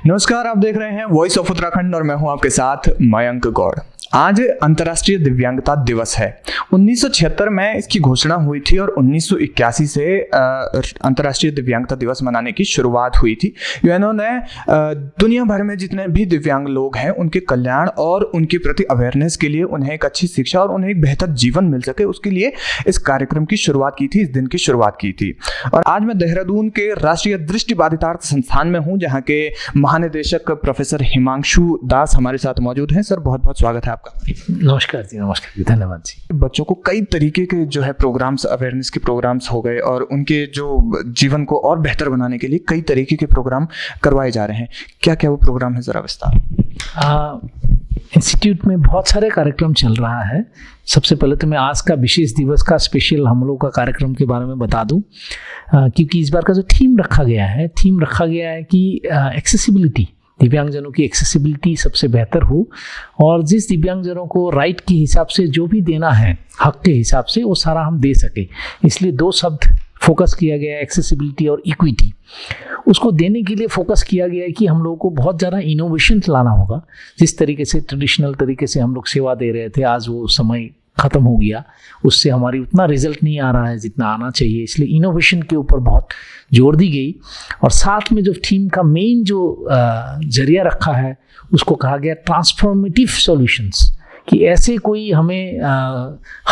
नमस्कार, आप देख रहे हैं वॉइस ऑफ उत्तराखंड और मैं हूं आपके साथ मयंक गौड़। आज अंतर्राष्ट्रीय दिव्यांगता दिवस है। 1976 में इसकी घोषणा हुई थी और 1981 से अंतर्राष्ट्रीय दिव्यांगता दिवस मनाने की शुरुआत हुई थी। यूएनओ ने दुनिया भर में जितने भी दिव्यांग लोग हैं उनके कल्याण और उनके प्रति अवेयरनेस के लिए, उन्हें एक अच्छी शिक्षा और उन्हें एक बेहतर जीवन मिल सके, उसके लिए इस कार्यक्रम की शुरुआत की थी, इस दिन की शुरुआत की थी। और आज मैं देहरादून के राष्ट्रीय दृष्टिबाधितार्थ संस्थान में हूँ, जहाँ के महानिदेशक प्रोफेसर हिमांशु दास हमारे साथ मौजूद हैं। सर, बहुत बहुत स्वागत है आपका। नमस्कार जी, नमस्कार जी, धन्यवाद जी। बच्चों को कई तरीके के जो है प्रोग्राम्स, अवेयरनेस के प्रोग्राम्स हो गए और उनके जो जीवन को और बेहतर बनाने के लिए कई तरीके के प्रोग्राम करवाए जा रहे हैं। क्या क्या वो प्रोग्राम है, जरा विस्तार। इंस्टीट्यूट में बहुत सारे कार्यक्रम चल रहा है। सबसे पहले तो मैं आज का विशेष दिवस का स्पेशल हम लोग का कार्यक्रम के बारे में बता दूं, क्योंकि इस बार का जो थीम रखा गया है कि एक्सेसिबिलिटी, दिव्यांगजनों की एक्सेसिबिलिटी सबसे बेहतर हो और जिस दिव्यांगजनों को राइट के हिसाब से जो भी देना है, हक के हिसाब से, वो सारा हम दे सके। इसलिए दो शब्द फोकस किया गया है, एक्सेसिबिलिटी और इक्विटी। उसको देने के लिए फोकस किया गया है कि हम लोगों को बहुत ज़्यादा इनोवेशन लाना होगा। जिस तरीके से ट्रेडिशनल तरीके से हम लोग सेवा दे रहे थे, आज वो समय ख़त्म हो गया, उससे हमारी उतना रिजल्ट नहीं आ रहा है जितना आना चाहिए। इसलिए इनोवेशन के ऊपर बहुत जोर दी गई और साथ में जो थीम का मेन जो जरिया रखा है उसको कहा गया ट्रांसफॉर्मेटिव सॉल्यूशंस, कि ऐसे कोई हमें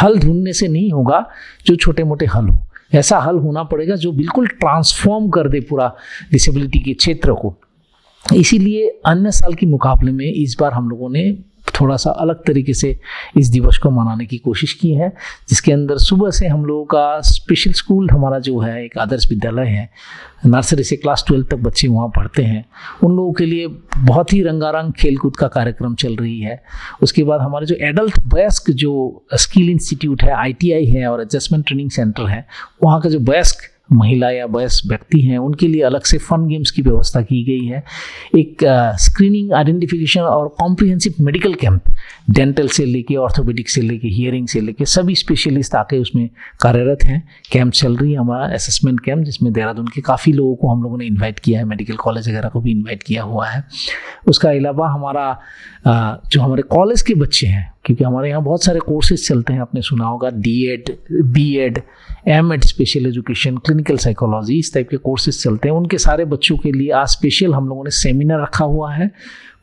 हल ढूंढने से नहीं होगा जो छोटे मोटे हल हो। ऐसा हल होना पड़ेगा जो बिल्कुल ट्रांसफॉर्म कर दे पूरा डिसेबिलिटी के क्षेत्र को। इसीलिए अन्य साल के मुकाबले में इस बार हम लोगों ने थोड़ा सा अलग तरीके से इस दिवस को मनाने की कोशिश की है, जिसके अंदर सुबह से हम लोगों का स्पेशल स्कूल, हमारा जो है एक आदर्श विद्यालय है, नर्सरी से क्लास 12 तक बच्चे वहाँ पढ़ते हैं, उन लोगों के लिए बहुत ही रंगारंग खेलकूद का कार्यक्रम चल रही है। उसके बाद हमारे जो एडल्ट वयस्क जो स्किल इंस्टीट्यूट है, ITI है और एडजस्टमेंट ट्रेनिंग सेंटर है, वहाँ का जो वयस्क महिला या वयस्क व्यक्ति हैं उनके लिए अलग से फन गेम्स की व्यवस्था की गई है। एक स्क्रीनिंग, आइडेंटिफिकेशन और कॉम्प्रिहेंसिव मेडिकल कैंप, डेंटल से लेके ऑर्थोपेडिक से लेके हियरिंग से लेके सभी स्पेशलिस्ट आके उसमें कार्यरत हैं। कैंप चल रही है, हमारा असेसमेंट कैंप, जिसमें देहरादून के काफ़ी लोगों को हम लोगों ने इन्वाइट किया है, मेडिकल कॉलेज वगैरह को भी इन्वाइट किया हुआ है। उसका अलावा हमारा जो हमारे कॉलेज के बच्चे हैं, क्योंकि हमारे यहाँ बहुत सारे कोर्सेज चलते हैं, आपने सुना होगा DED, BEd, MEd, special education, clinical psychology, इस टाइप के कोर्सेज चलते हैं। उनके सारे बच्चों के लिए आज स्पेशल हम लोगों ने सेमिनार रखा हुआ है,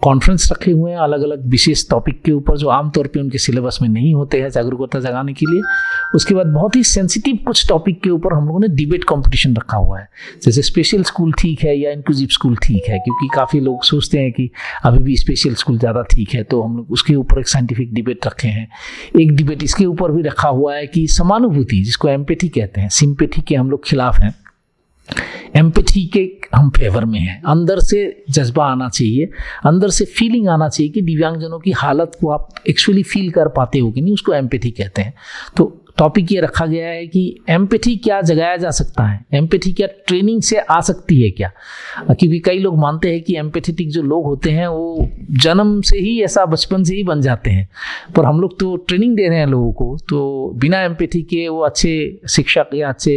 कॉन्फ्रेंस रखे हुए हैं अलग अलग विशेष टॉपिक के ऊपर जो आमतौर पे उनके सिलेबस में नहीं होते हैं, जागरूकता जगाने के लिए। उसके बाद बहुत ही सेंसिटिव कुछ टॉपिक के ऊपर हम लोगों ने डिबेट कंपटीशन रखा हुआ है, जैसे स्पेशल स्कूल ठीक है या इंक्लूसिव स्कूल ठीक है, क्योंकि काफ़ी लोग सोचते हैं कि अभी भी स्पेशल स्कूल ज़्यादा ठीक है, तो हम लोग उसके ऊपर एक साइंटिफिक डिबेट रखे हैं। एक डिबेट इसके ऊपर भी रखा हुआ है कि समानुभूति, जिसको एम्पैथी कहते हैं, सिंपैथी के हम लोग खिलाफ हैं, एम्पैथी के हम फेवर में हैं। अंदर से जज्बा आना चाहिए, अंदर से फीलिंग आना चाहिए कि दिव्यांगजनों की हालत को आप एक्चुअली फील कर पाते हो कि नहीं, उसको एम्पैथी कहते हैं। तो टॉपिक ये रखा गया है कि एम्पैथी क्या जगाया जा सकता है, एम्पैथी क्या ट्रेनिंग से आ सकती है क्या, क्योंकि कई लोग मानते हैं कि एम्पैथेटिक जो लोग होते हैं वो जन्म से ही ऐसा, बचपन से ही बन जाते हैं, पर हम लोग तो ट्रेनिंग दे रहे हैं लोगों को, तो बिना एम्पैथी के वो अच्छे शिक्षक या अच्छे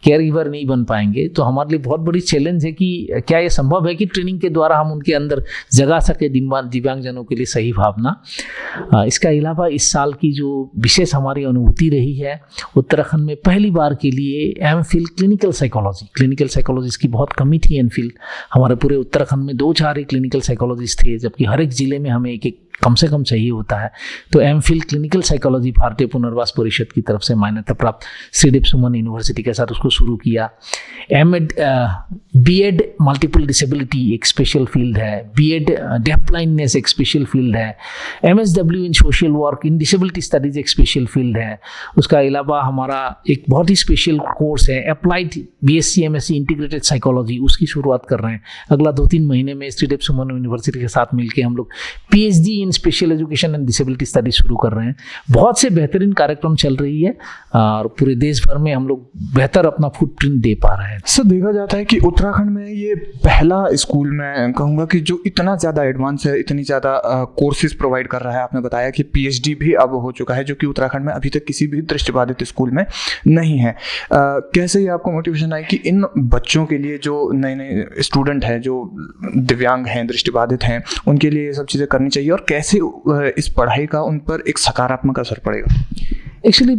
केयर गिवर नहीं बन पाएंगे। तो हमारे लिए बहुत बड़ी चैलेंज है कि क्या ये संभव है कि ट्रेनिंग के द्वारा हम उनके अंदर जगा सके दिव्यांगजनों के लिए सही भावना। इसके अलावा इस साल की जो विशेष हमारी अनुभूति रही है, उत्तराखंड में पहली बार के लिए एमफिल क्लिनिकल साइकोलॉजिस्ट की बहुत कमी थी। एमफिल हमारे पूरे उत्तराखंड में 2-4 ही क्लिनिकल साइकोलॉजिस्ट थे, जबकि हर एक जिले में हमें एक कम से कम चाहिए होता है। तो एमफिल क्लिनिकल साइकोलॉजी भारतीय पुनर्वास परिषद की तरफ से मान्यता प्राप्त श्रीदेव सुमन यूनिवर्सिटी के साथ उसको शुरू किया। एमएड बीएड मल्टीपल डिसेबिलिटी एक स्पेशल फील्ड है, बीएड डेफ ब्लाइंडनेस एक स्पेशल फील्ड है, MSW in social work in disability studies एक स्पेशल फील्ड है। उसका अलावा हमारा एक बहुत ही स्पेशल कोर्स है applied BSc MSc integrated psychology, उसकी शुरुआत कर रहे हैं। अगला 2-3 महीने में श्रीदेव सुमन यूनिवर्सिटी के साथ मिलकर हम लोग PhD in in special education and disability studies शुरू कर रहे हैं। बहुत से बेहतरीन कार्यक्रम चल रही है और पूरे देश भर में हम लोग बेहतर अपना फुटप्रिंट दे पा रहे हैं। सर देखा जाता है कि उत्तराखंड में ये पहला स्कूल मैं कहूँगा कि जो इतना ज़्यादा एडवांस है, इतनी ज़्यादा कोर्सेज प्रोवाइड कर रहा है। आपने बताया कि PhD भी अब हो चुका है, जो कि उत्तराखंड में अभी तक किसी भी दृष्टिबाधित स्कूल में नहीं है। कैसे ही आपको मोटिवेशन आई कि इन बच्चों के लिए जो नए नए स्टूडेंट हैं, जो दिव्यांग हैं, दृष्टिबाधित हैं, उनके लिए ये सब चीज़ें करनी चाहिए, और कैसे इस पढ़ाई का उन पर एक सकारात्मक असर पड़ेगा? एक्चुअली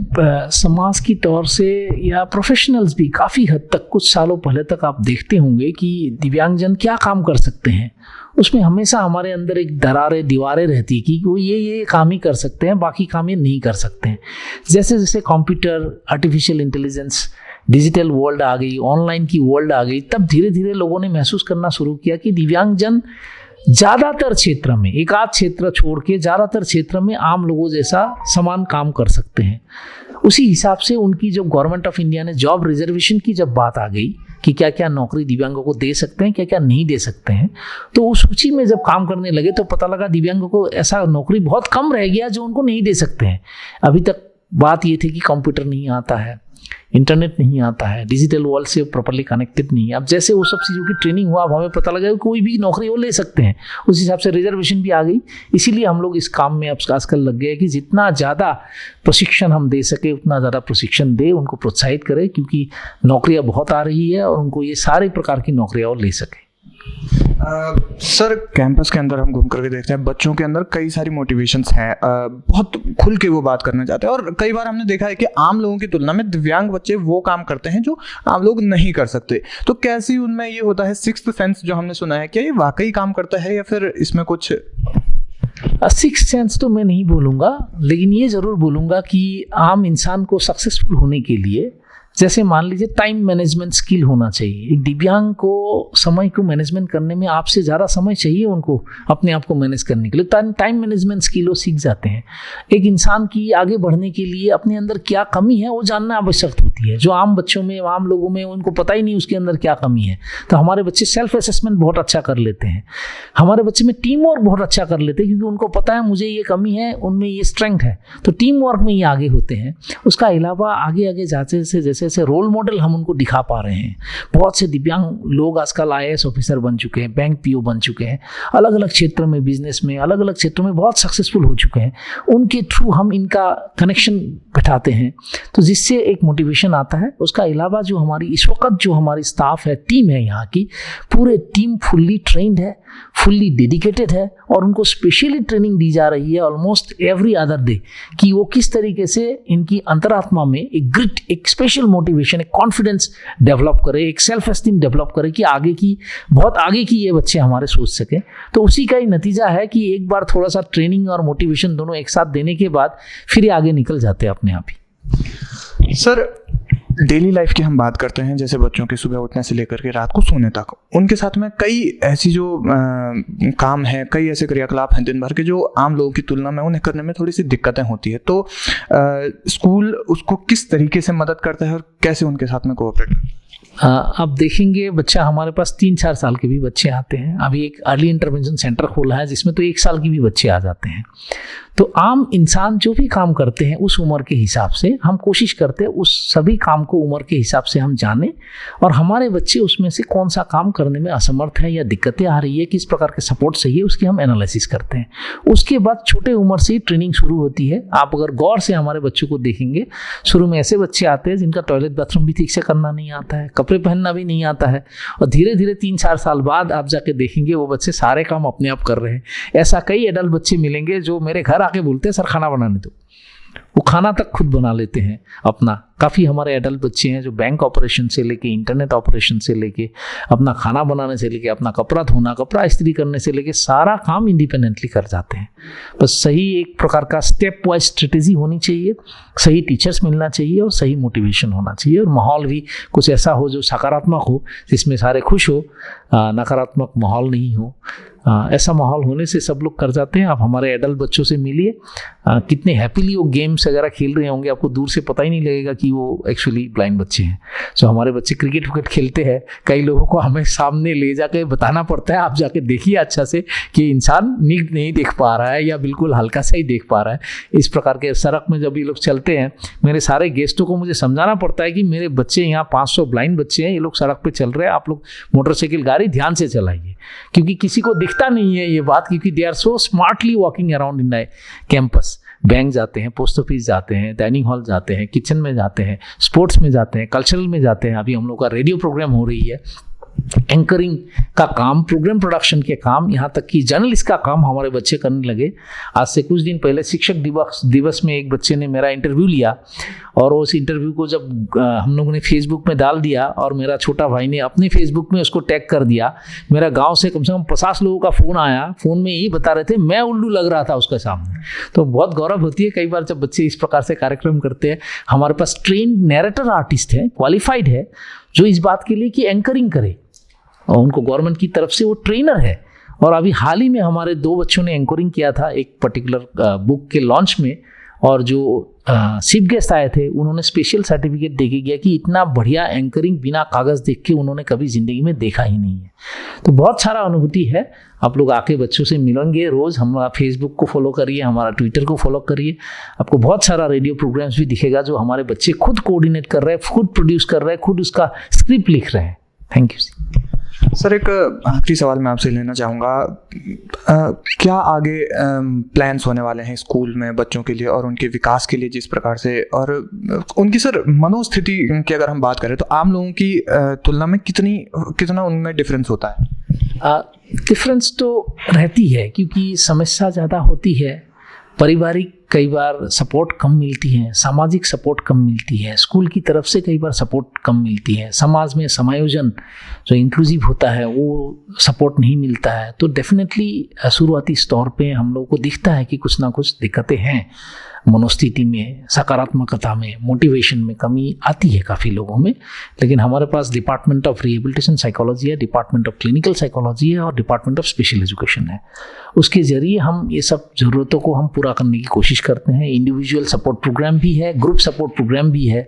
समाज की तौर से या प्रोफेशनल्स भी काफ़ी हद तक कुछ सालों पहले तक आप देखते होंगे कि दिव्यांगजन क्या काम कर सकते हैं, उसमें हमेशा हमारे अंदर एक दीवारें रहती कि वो ये काम ही कर सकते हैं, बाकी काम ये नहीं कर सकते हैं। जैसे जैसे computer, artificial intelligence, digital world आ गई, ऑनलाइन की वर्ल्ड आ गई, तब धीरे धीरे लोगों ने महसूस करना शुरू किया कि दिव्यांगजन ज़्यादातर क्षेत्र में, एक आध क्षेत्र छोड़ के ज़्यादातर क्षेत्र में आम लोगों जैसा समान काम कर सकते हैं। उसी हिसाब से उनकी जो गवर्नमेंट ऑफ इंडिया ने जॉब रिजर्वेशन की जब बात आ गई कि क्या क्या नौकरी दिव्यांगों को दे सकते हैं, क्या क्या नहीं दे सकते हैं, तो उस सूची में जब काम करने लगे तो पता लगा दिव्यांगों को ऐसा नौकरी बहुत कम रह गया जो उनको नहीं दे सकते हैं। अभी तक बात ये थी कि कंप्यूटर नहीं आता है, इंटरनेट नहीं आता है, डिजिटल वर्ल्ड से प्रॉपर्ली कनेक्टेड नहीं है। अब जैसे वो सब चीज़ों की ट्रेनिंग हुआ, अब हमें पता लगा कि कोई भी नौकरी वो ले सकते हैं, उस हिसाब से रिजर्वेशन भी आ गई। इसीलिए हम लोग इस काम में अब आजकल लग गए कि जितना ज़्यादा प्रशिक्षण हम दे सके उतना ज़्यादा प्रशिक्षण दे, उनको प्रोत्साहित करें, क्योंकि नौकरियाँ बहुत आ रही है और उनको ये सारे प्रकार की नौकरियाँ वो ले सकें। सर कैंपस के अंदर हम घूम करके देखते हैं बच्चों के अंदर कई सारी मोटिवेशंस हैं, बहुत खुल के वो बात करना चाहते हैं, और कई बार हमने देखा है कि आम लोगों की तुलना में दिव्यांग बच्चे वो काम करते हैं जो आम लोग नहीं कर सकते। तो कैसे उनमें ये होता है सिक्स्थ सेंस जो हमने सुना है, क्या ये वाकई काम करता है या फिर इसमें कुछ? सिक्स्थ सेंस तो मैं नहीं बोलूँगा, लेकिन ये ज़रूर बोलूँगा कि आम इंसान को सक्सेसफुल होने के लिए, जैसे मान लीजिए टाइम मैनेजमेंट स्किल होना चाहिए। एक दिव्यांग को समय को मैनेजमेंट करने में आपसे ज़्यादा समय चाहिए उनको अपने आप को मैनेज करने के लिए। टाइम मैनेजमेंट स्किल वो सीख जाते हैं। एक इंसान की आगे बढ़ने के लिए अपने अंदर क्या कमी है वो जानना आवश्यक होती है, जो आम बच्चों में, आम लोगों में उनको पता ही नहीं उसके अंदर क्या कमी है। तो हमारे बच्चे सेल्फ असेसमेंट बहुत अच्छा कर लेते हैं, हमारे बच्चे में टीम वर्क बहुत अच्छा कर लेते हैं, क्योंकि उनको पता है मुझे ये कमी है, उनमें ये स्ट्रेंथ है, तो टीम वर्क में ये आगे होते हैं। उसका अलावा आगे आगे जाते से जैसे रोल मॉडल हम उनको दिखा पा रहे हैं। बहुत से दिव्यांग लोग आजकल IAS ऑफिसर बन चुके हैं, बैंक PO बन चुके हैं, अलग अलग क्षेत्र में, बिजनेस में, अलग अलग क्षेत्रों में बहुत सक्सेसफुल हो चुके हैं। उनके थ्रू हम इनका कनेक्शन बैठाते हैं, तो जिससे एक मोटिवेशन आता है। उसका अलावा जो हमारी इस वक्त जो हमारी स्टाफ है, टीम है, यहाँ की पूरे टीम फुल्ली ट्रेंड है, फुल्ली डेडिकेटेड है, और उनको स्पेशली ट्रेनिंग दी जा रही है ऑलमोस्ट एवरी अदर डे कि वो किस तरीके से इनकी अंतरात्मा में एक ग्रिट, एक स्पेशल मोटिवेशन, एक कॉन्फिडेंस डेवलप करे, एक सेल्फ एस्टीम डेवलप करे कि आगे की, बहुत आगे की ये बच्चे हमारे सोच सकें। तो उसी का ही नतीजा है कि एक बार थोड़ा सा ट्रेनिंग और मोटिवेशन दोनों एक साथ देने के बाद फिर ये आगे निकल जाते हैं अपने आप ही। सर डेली लाइफ की हम बात करते हैं, जैसे बच्चों के सुबह उठने से लेकर के रात को सोने तक, उनके साथ में कई ऐसी जो काम है, कई ऐसे क्रियाकलाप हैं दिन भर के जो आम लोगों की तुलना में उन्हें करने में थोड़ी सी दिक्कतें होती है। तो स्कूल उसको किस तरीके से मदद करता है और कैसे उनके साथ में कोऑपरेट करता है? आप देखेंगे बच्चा, हमारे पास 3-4 साल के भी बच्चे आते हैं। अभी एक अर्ली इंटरवेंशन सेंटर खोला है जिसमें तो 1 साल के भी बच्चे आ जाते हैं। तो आम इंसान जो भी काम करते हैं उस उम्र के हिसाब से हम कोशिश करते हैं उस सभी काम को उम्र के हिसाब से हम जाने, और हमारे बच्चे उसमें से कौन सा काम करने में असमर्थ है या दिक्कतें आ रही है, किस प्रकार के सपोर्ट चाहिए, उसकी हम एनालिसिस करते हैं। उसके बाद छोटे उम्र से ही ट्रेनिंग शुरू होती है। आप अगर गौर से हमारे बच्चों को देखेंगे, शुरू में ऐसे बच्चे आते हैं जिनका टॉयलेट बाथरूम भी ठीक से करना नहीं आता है, कपड़े पहनना भी नहीं आता है, और धीरे धीरे 3-4 साल बाद आप जाके देखेंगे वो बच्चे सारे काम अपने आप कर रहे हैं। ऐसा कई एडल्ट बच्चे मिलेंगे जो मेरे घर आके बोलते हैं सर खाना बनाने दो, वो खाना तक खुद बना लेते हैं अपना। काफ़ी हमारे एडल्ट बच्चे हैं जो बैंक ऑपरेशन से लेके, इंटरनेट ऑपरेशन से लेके, अपना खाना बनाने से लेके, अपना कपड़ा धोना, कपड़ा इस्त्री करने से लेके सारा काम इंडिपेंडेंटली कर जाते हैं। बस सही एक प्रकार का स्टेप वाइज स्ट्रेटेजी होनी चाहिए, सही टीचर्स मिलना चाहिए और सही मोटिवेशन होना चाहिए, और माहौल भी कुछ ऐसा हो जो सकारात्मक हो, जिसमें सारे खुश हो, नकारात्मक माहौल नहीं हो। ऐसा माहौल होने से सब लोग कर जाते हैं। आप हमारे एडल्ट बच्चों से मिलिए, कितने हैप्पीली वो गेम्स वगैरह खेल रहे होंगे, आपको दूर से पता ही नहीं लगेगा कि वो एक्चुअली ब्लाइंड बच्चे हैं। सो हमारे बच्चे क्रिकेट विकेट खेलते हैं, कई लोगों को हमें सामने ले जाके बताना पड़ता है आप जाके देखिए अच्छा से कि इंसान नीट नहीं देख पा रहा है या बिल्कुल हल्का सा ही देख पा रहा है। इस प्रकार के सड़क में जब ये लोग चलते हैं, मेरे सारे गेस्टों को मुझे समझाना पड़ता है कि मेरे बच्चे यहाँ 500 ब्लाइंड बच्चे हैं, ये लोग सड़क पे चल रहे हैं, आप लोग मोटरसाइकिल गाड़ी ध्यान से चलाइए, क्योंकि किसी को दिखता नहीं है ये बात, क्योंकि they are so smartly walking around in the campus. Bank जाते हैं, पोस्ट ऑफिस जाते हैं, डाइनिंग हॉल जाते हैं, किचन में जाते हैं, स्पोर्ट्स में जाते हैं, कल्चरल में जाते हैं। अभी हम लोग का रेडियो प्रोग्राम हो रही है, एंकरिंग का काम, प्रोग्राम प्रोडक्शन के काम, यहाँ तक कि जर्नलिस्ट का काम हमारे बच्चे करने लगे। आज से कुछ दिन पहले शिक्षक दिवस में एक बच्चे ने मेरा इंटरव्यू लिया और उस इंटरव्यू को जब हम लोगों ने फेसबुक में डाल दिया और मेरा छोटा भाई ने अपने फेसबुक में उसको टैग कर दिया, मेरा गांव से कम 50 लोगों का फ़ोन आया, फ़ोन में यही बता रहे थे मैं उल्लू लग रहा था उसके सामने। तो बहुत गौरव होती है कई बार जब बच्चे इस प्रकार से कार्यक्रम करते हैं। हमारे पास ट्रेन नैरेटर आर्टिस्ट है, क्वालिफाइड है, जो इस बात के लिए कि एंकरिंग करे, और उनको गवर्नमेंट की तरफ से वो ट्रेनर है। और अभी हाल ही में हमारे 2 बच्चों ने एंकरिंग किया था एक पर्टिकुलर बुक के लॉन्च में, और जो चीफ गेस्ट आए थे उन्होंने स्पेशल सर्टिफिकेट देके गया कि इतना बढ़िया एंकरिंग बिना कागज़ देख के उन्होंने कभी ज़िंदगी में देखा ही नहीं है। तो बहुत सारा अनुभूति है। आप लोग आके बच्चों से मिलेंगे रोज़, हमारा फेसबुक को फॉलो करिए, हमारा ट्विटर को फॉलो करिए, आपको बहुत सारा रेडियो प्रोग्राम्स भी दिखेगा जो हमारे बच्चे खुद कोऑर्डिनेट कर रहे हैं, खुद प्रोड्यूस कर रहे हैं, खुद उसका स्क्रिप्ट लिख रहे हैं। Thank you sir. एक आखिरी सवाल मैं आपसे लेना चाहूँगा, क्या आगे प्लान्स होने वाले हैं स्कूल में बच्चों के लिए और उनके विकास के लिए जिस प्रकार से, और उनकी सर मनोस्थिति की अगर हम बात करें तो आम लोगों की तुलना में कितना उनमें डिफरेंस होता है? डिफरेंस तो रहती है, क्योंकि समस्या ज़्यादा होती है, पारिवारिक कई बार सपोर्ट कम मिलती है, सामाजिक सपोर्ट कम मिलती है, स्कूल की तरफ से कई बार सपोर्ट कम मिलती है, समाज में समायोजन जो इंक्लूसिव होता है वो सपोर्ट नहीं मिलता है। तो डेफिनेटली शुरुआती स्तर पे हम लोगों को दिखता है कि कुछ ना कुछ दिक्कतें हैं, मनोस्थिति में, सकारात्मकता में, मोटिवेशन में कमी आती है काफ़ी लोगों में। लेकिन हमारे पास डिपार्टमेंट ऑफ रिहेबिलिटेशन साइकोलॉजी है, डिपार्टमेंट ऑफ क्लिनिकल साइकोलॉजी है और डिपार्टमेंट ऑफ स्पेशल एजुकेशन है। उसके ज़रिए हम ये सब ज़रूरतों को हम पूरा करने की कोशिश करते हैं। इंडिविजुअल सपोर्ट प्रोग्राम भी है, ग्रुप सपोर्ट प्रोग्राम भी है,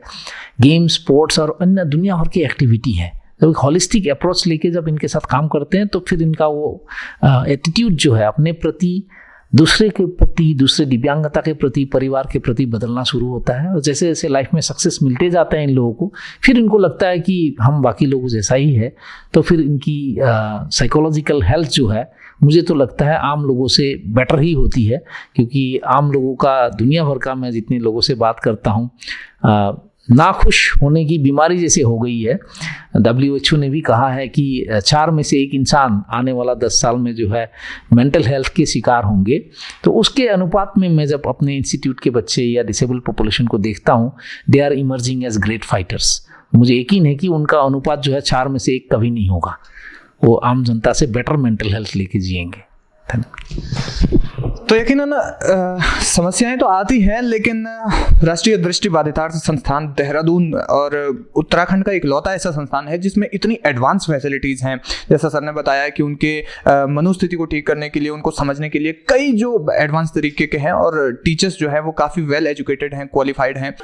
गेम, स्पोर्ट्स और अन्य दुनिया भर की एक्टिविटी है। जब एक हॉलिस्टिक अप्रोच लेके जब इनके साथ काम करते हैं तो फिर इनका वो एटीट्यूड जो है अपने प्रति, दूसरे के प्रति, दूसरे दिव्यांगता के प्रति, परिवार के प्रति बदलना शुरू होता है। और जैसे जैसे लाइफ में सक्सेस मिलते जाते हैं इन लोगों को, फिर इनको लगता है कि हम बाकी लोगों जैसा ही है। तो फिर इनकी साइकोलॉजिकल हेल्थ जो है, मुझे तो लगता है आम लोगों से बेटर ही होती है, क्योंकि आम लोगों का, दुनिया भर का मैं जितने लोगों से बात करता हूँ, नाखुश होने की बीमारी जैसे हो गई है। WHO ने भी कहा है कि 4 में से 1 इंसान आने वाला 10 साल में जो है मेंटल हेल्थ के शिकार होंगे। तो उसके अनुपात में मैं जब अपने इंस्टीट्यूट के बच्चे या डिसेबल्ड पॉपुलेशन को देखता हूँ, they are emerging as great fighters. मुझे यकीन है कि उनका अनुपात जो है 4 में से 1 कभी नहीं होगा, वो आम जनता से बेटर मेंटल हेल्थ लेके जिएंगे। तो यकीनन समस्याएं तो आती हैं, लेकिन राष्ट्रीय दृष्टिबाधितार्थ संस्थान देहरादून और उत्तराखंड का इकलौता ऐसा संस्थान है जिसमें इतनी एडवांस फैसिलिटीज़ हैं। जैसा सर ने बताया कि उनके मनोस्थिति को ठीक करने के लिए, उनको समझने के लिए कई जो एडवांस तरीके के हैं, और टीचर्स जो है वो काफ़ी वेल एजुकेटेड हैं, क्वालिफाइड हैं।